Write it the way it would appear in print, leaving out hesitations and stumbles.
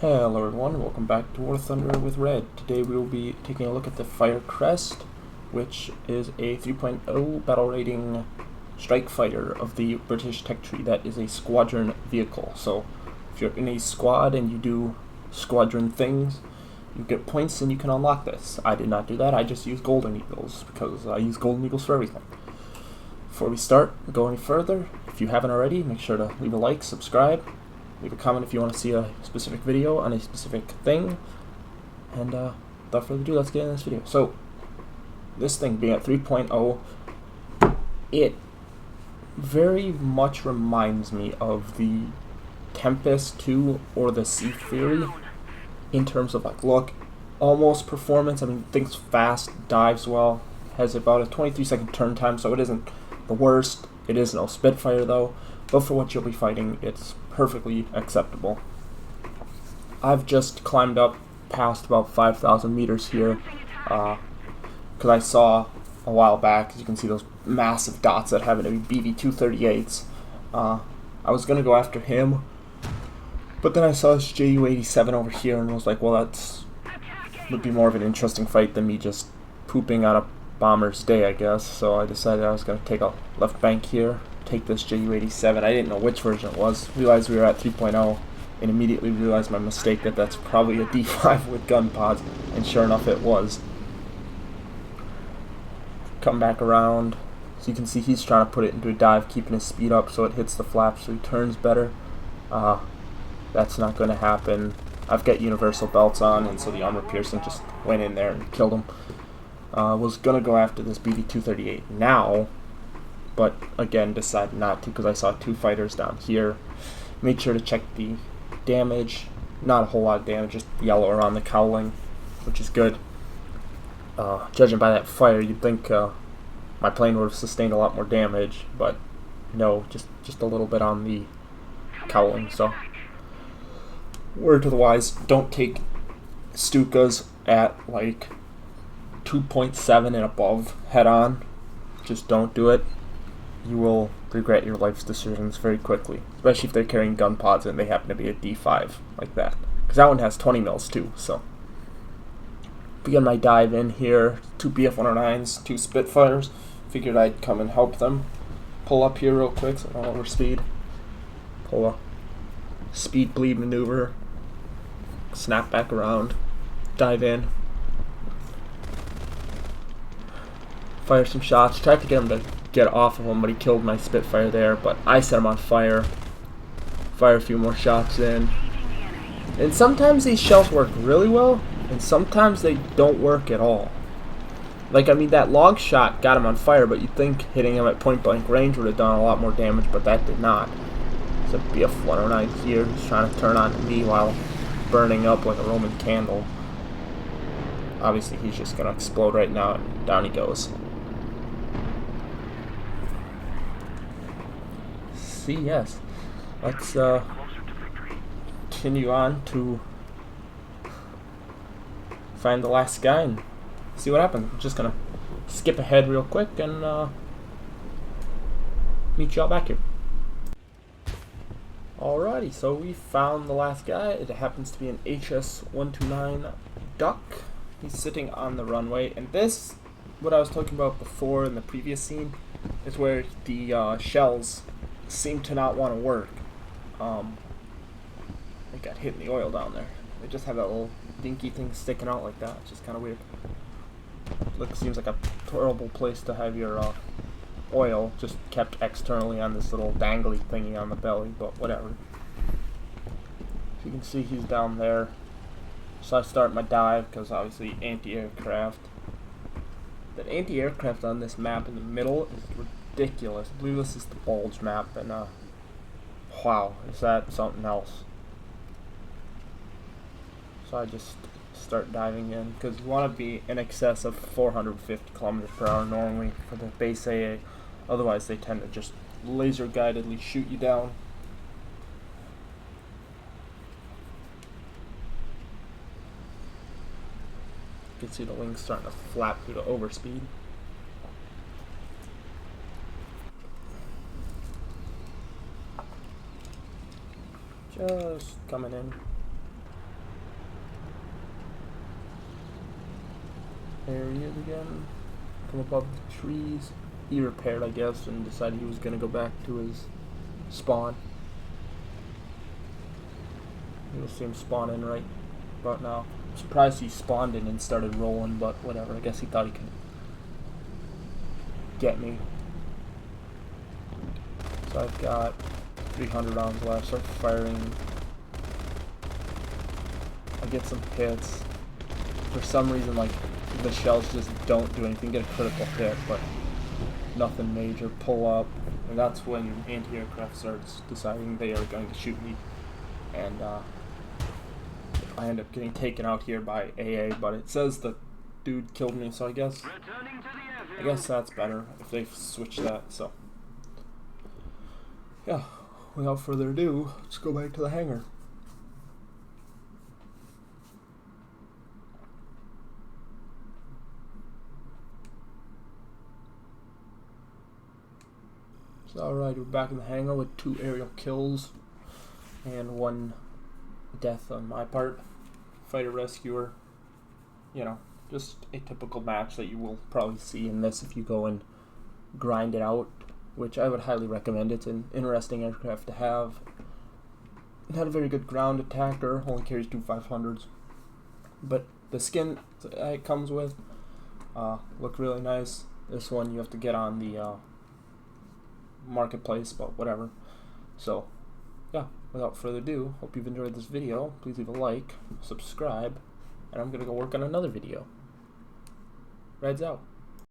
Hello everyone, welcome back to War Thunder with Red. Today we will be taking a look at the Firecrest, which is a 3.0 battle rating strike fighter of the British tech tree that is a squadron vehicle. So if you're in a squad and you do squadron things, you get points and you can unlock this. I did not do that, I just used golden eagles because I use golden eagles for everything. Before we start, go any further, if you haven't already, make sure to leave a like, subscribe, leave a comment if you want to see a specific video on a specific thing. And without further ado, let's get into this video. So, this thing being at 3.0, it very much reminds me of the Tempest 2 or the Sea Fury in terms of like look, almost performance. I mean, things fast, dives well, has about a 23-second turn time, so it isn't the worst. It is no Spitfire though, but for what you'll be fighting, it's perfectly acceptable. I've just climbed up past about 5,000 meters here because I saw a while back, as you can see, those massive dots that happen to be BV-238s. I was going to go after him, but then I saw this Ju-87 over here and was like, well, that's would be more of an interesting fight than me just pooping on a bomber's day, I guess. So I decided I was going to take a left bank here, take this Ju-87. I didn't know which version it was. Realized we were at 3.0 and immediately realized my mistake that that's probably a D5 with gun pods, and sure enough it was. Come back around. So you can see he's trying to put it into a dive, keeping his speed up so it hits the flaps so he turns better. That's not going to happen. I've got universal belts on, and so the armor piercing just went in there and killed him. Was going to go after this BV-238 now, but again decided not to because I saw two fighters down here. Made sure to check the damage. Not a whole lot of damage, just yellow around the cowling, which is good. Judging by that fire, you'd think my plane would have sustained a lot more damage, but no, just a little bit on the cowling. So, word to the wise, don't take Stukas at like 2.7 and above head on. Just don't do it. You will regret your life's decisions very quickly, especially if they're carrying gun pods and they happen to be a D5 like that, because that one has 20 mils too. So begin my dive in here. Two BF-109s, two Spitfires. Figured I'd come and help them. Pull up here real quick so I don't overspeed. Pull a speed bleed maneuver. Snap back around. Dive in. Fire some shots. Tried to get him to get off of him, but he killed my Spitfire there. But I set him on fire. Fire a few more shots in. And sometimes these shells work really well, and sometimes they don't work at all. Like, I mean, that log shot got him on fire, but you'd think hitting him at point blank range would have done a lot more damage, but that did not. There's a BF-109 here who's trying to turn on me while burning up like a Roman candle. Obviously, he's just going to explode right now, and down he goes. See, yes. Let's continue on to find the last guy and see what happens. I'm just gonna skip ahead real quick and meet y'all back here. Alrighty, so we found the last guy. It happens to be an HS-129 Duck. He's sitting on the runway, and this, what I was talking about before in the previous scene, is where the shells seem to not want to work. They got hit in the oil down there. They just have that little dinky thing sticking out like that. It's just kind of weird. Seems like a terrible place to have your oil just kept externally on this little dangly thingy on the belly, but whatever. You can see he's down there. So I start my dive because obviously anti-aircraft. That anti-aircraft on this map in the middle is ridiculous. I believe this is the bulge map, and wow, is that something else. So I just start diving in because you want to be in excess of 450 kilometers per hour normally for the base AA. Otherwise they tend to just laser guidedly shoot you down. You can see the wings starting to flap due to overspeed. Just coming in. areas again. Come above the trees. He repaired, I guess, and decided he was gonna go back to his spawn. You'll see him spawn in right about now. I'm surprised he spawned in and started rolling, but whatever. I guess he thought he could get me. So I've got 300 rounds left. Start firing. I get some hits. For some reason, like, the shells just don't do anything. Get a critical hit, but nothing major. Pull up, and that's when anti-aircraft starts deciding they are going to shoot me. And I end up getting taken out here by AA, but it says the dude killed me, so I guess that's better if they switch that. So yeah, without further ado, let's go back to the hangar. So alright, we're back in the hangar with 2 aerial kills and 1 death on my part. Fighter rescuer. You know, just a typical match that you will probably see in this if you go and grind it out, which I would highly recommend. It's an interesting aircraft to have. It had a very good ground attacker, only carries 2 500s. But the skin it comes with look really nice. This one you have to get on the marketplace, but whatever. So yeah, without further ado, hope you've enjoyed this video. Please leave a like, subscribe, and I'm gonna go work on another video. Reds out.